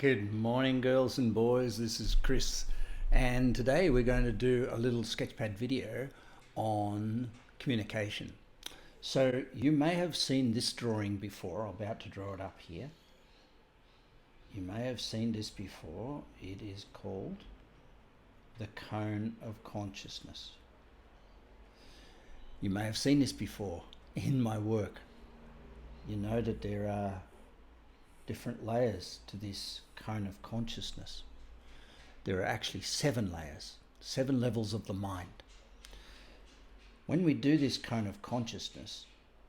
Good morning, girls and boys. This is Chris, and today we're going to do a little sketchpad video on communication. So you may have seen this drawing before. I'm about to draw it up here. You may have seen this before. It is called the cone of consciousness. You may have seen this before in my work. You know that there are different layers to this cone of consciousness. There are actually 7 layers, 7 levels of the mind. When we do this cone of consciousness,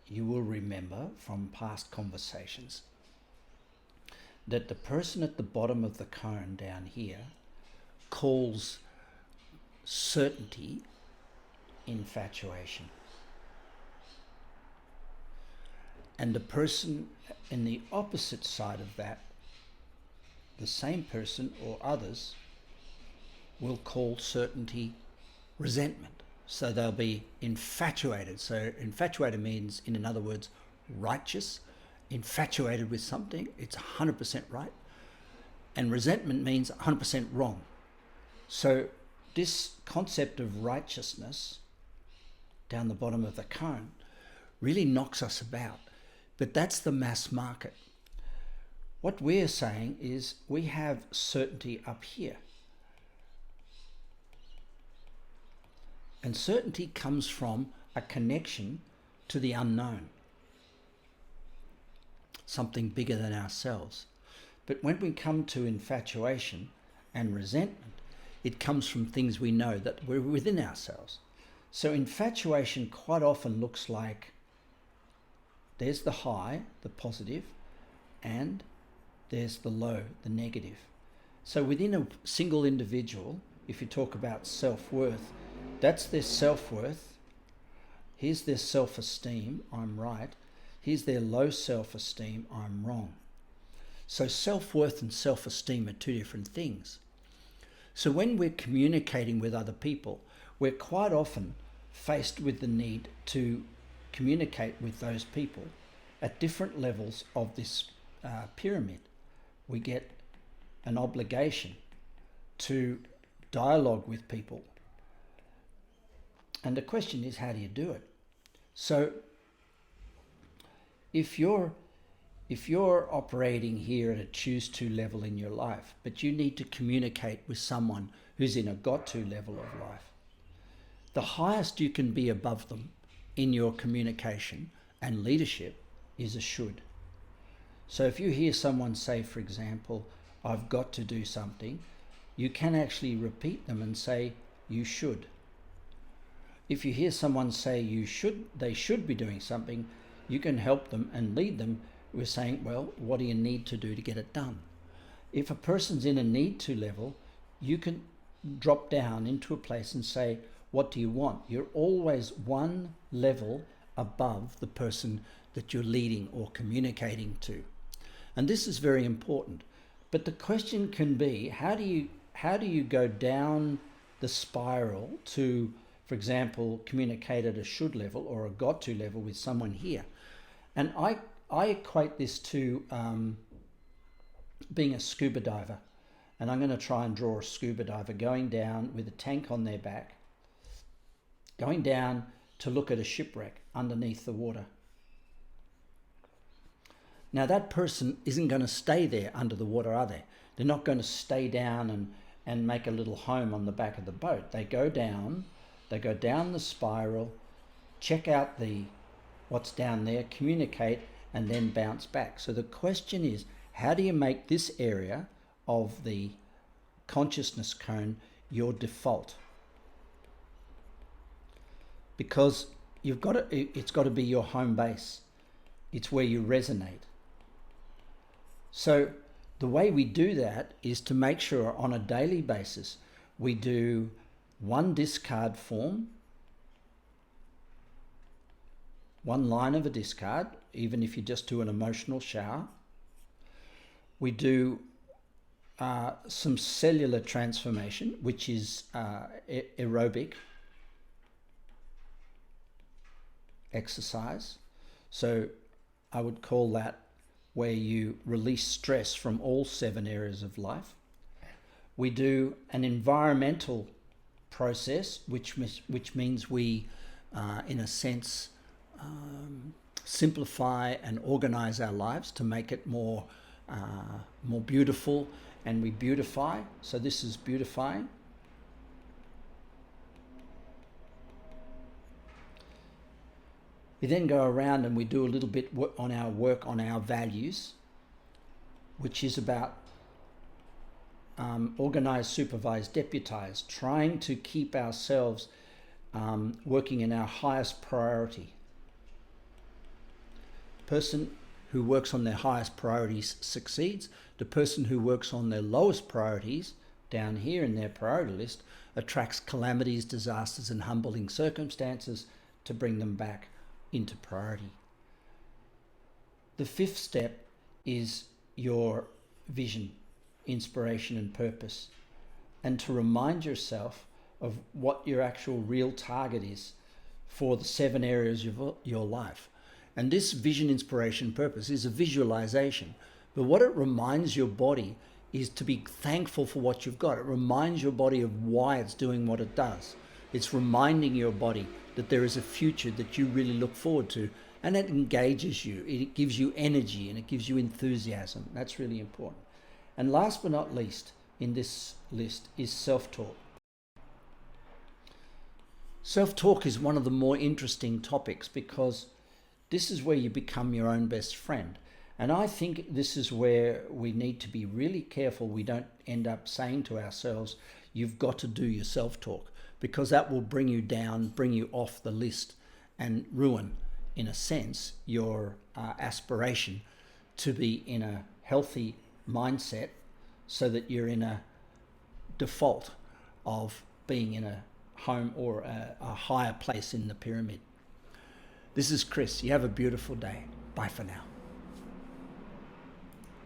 you will remember from past conversations that the person at the bottom of the cone down here calls certainty infatuation. And the person in the opposite side of that, the same person or others, will call certainty resentment. So they'll be infatuated. So infatuated means, in other words, righteous, infatuated with something, it's 100% right. And resentment means 100% wrong. So this concept of righteousness down the bottom of the cone really knocks us about. But that's the mass market. What we're saying is we have certainty up here. And certainty comes from a connection to the unknown, something bigger than ourselves. But when we come to infatuation and resentment, it comes from things we know that we're within ourselves. So infatuation quite often looks like there's the high, the positive, and there's the low, the negative. So within a single individual, if you talk about self-worth, that's their self-worth. Here's their self-esteem, I'm right. Here's their low self-esteem, I'm wrong. So self-worth and self-esteem are 2 different things. So when we're communicating with other people, we're quite often faced with the need to communicate with those people at different levels of this pyramid. We get an obligation to dialogue with people. And the question is, how do you do it? So if you're operating here at a choose to level in your life, but you need to communicate with someone who's in a got to level of life, the highest you can be above them in your communication and leadership is a should. So if you hear someone say, for example, I've got to do something, you can actually repeat them and say, you should. If you hear someone say they should be doing something, you can help them and lead them with saying, well, what do you need to do to get it done? If a person's in a need to level, you can drop down into a place and say, what do you want? You're always one level above the person that you're leading or communicating to. And this is very important. But the question can be, how do you go down the spiral to, for example, communicate at a should level or a got to level with someone here? And I equate this to being a scuba diver. And I'm going to try and draw a scuba diver going down with a tank on their back, going down to look at a shipwreck underneath the water. Now that person isn't going to stay there under the water, are they? They're not going to stay down and make a little home on the back of the boat. They go down the spiral, check out what's down there, communicate, and then bounce back. So the question is, how do you make this area of the consciousness cone your default? Because it's got to be your home base. It's where you resonate. So the way we do that is to make sure on a daily basis we do 1 discard form, 1 line of a discard, even if you just do an emotional shower. We do some cellular transformation, which is aerobic exercise. So I would call that where you release stress from all 7 areas of life. We do an environmental process, which means we, in a sense, simplify and organize our lives to make it more beautiful, and we beautify. So this is beautifying. We then go around and we do a little bit on our work on our values, which is about organize, supervise, deputize, trying to keep ourselves working in our highest priority. The person who works on their highest priorities succeeds. The person who works on their lowest priorities, down here in their priority list, attracts calamities, disasters, and humbling circumstances to bring them back into priority. The 5th step is your vision, inspiration, and purpose, and to remind yourself of what your actual real target is for the 7 areas of your life. And this vision, inspiration, purpose is a visualization, but what it reminds your body is to be thankful for what you've got. It reminds your body of why it's doing what it does. It's reminding your body that there is a future that you really look forward to, and it engages you. It gives you energy and it gives you enthusiasm. That's really important. And last but not least in this list is self-talk. Self-talk is one of the more interesting topics because this is where you become your own best friend. And I think this is where we need to be really careful we don't end up saying to ourselves, you've got to do your self-talk, because that will bring you down, bring you off the list, and ruin, in a sense, your aspiration to be in a healthy mindset so that you're in a default of being in a home or a higher place in the pyramid. This is Chris. You have a beautiful day. Bye for now.